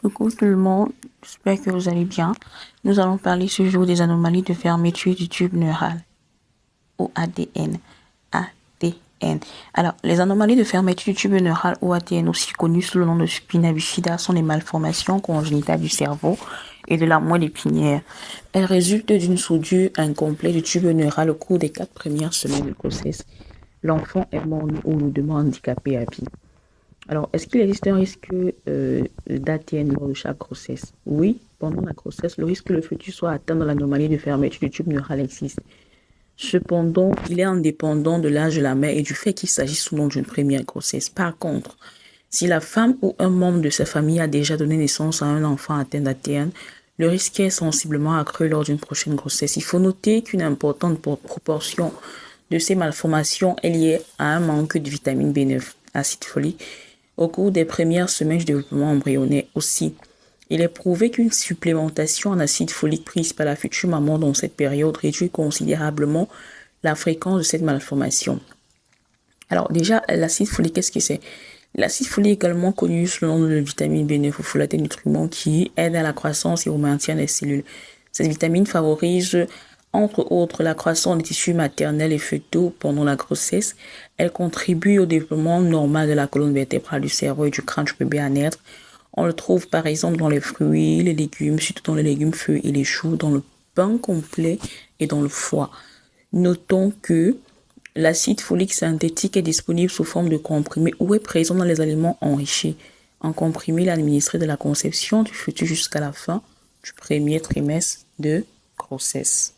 Coucou tout le monde, j'espère que vous allez bien. Nous allons parler ce jour des anomalies de fermeture du tube neural, ou ADN. ADN. Alors, les anomalies de fermeture du tube neural, ou ADN, aussi connues sous le nom de spina bifida, sont des malformations congénitales du cerveau et de la moelle épinière. Elles résultent d'une soudure incomplète du tube neural au cours des 4 premières semaines de grossesse. L'enfant est mort-né ou lourdement handicapé à vie. Alors, est-ce qu'il existe un risque d'ATN lors de chaque grossesse? Oui, pendant la grossesse, le risque que le fœtus soit atteint dans l'anomalie de fermeture du tube neural existe. Cependant, il est indépendant de l'âge de la mère et du fait qu'il s'agit souvent d'une première grossesse. Par contre, si la femme ou un membre de sa famille a déjà donné naissance à un enfant atteint d'ATN, le risque est sensiblement accru lors d'une prochaine grossesse. Il faut noter qu'une importante proportion de ces malformations est liée à un manque de vitamine B9, acide folique, au cours des premières semaines du développement embryonnaire aussi. Il est prouvé qu'une supplémentation en acide folique prise par la future maman dans cette période réduit considérablement la fréquence de cette malformation. Alors déjà, l'acide folique, qu'est-ce que c'est? L'acide folique est également connu sous le nom de vitamine B9 ou folate nutriment qui aide à la croissance et au maintien des cellules. Cette vitamine favorise entre autres la croissance des tissus maternels et fœtaux pendant la grossesse. Elle contribue au développement normal de la colonne vertébrale du cerveau et du crâne du bébé à naître. On le trouve par exemple dans les fruits, les légumes, surtout dans les légumes feuilles et les choux, dans le pain complet et dans le foie. Notons que l'acide folique synthétique est disponible sous forme de comprimé ou est présent dans les aliments enrichis. En comprimé, il est administré de la conception du fœtus jusqu'à la fin du premier trimestre de grossesse.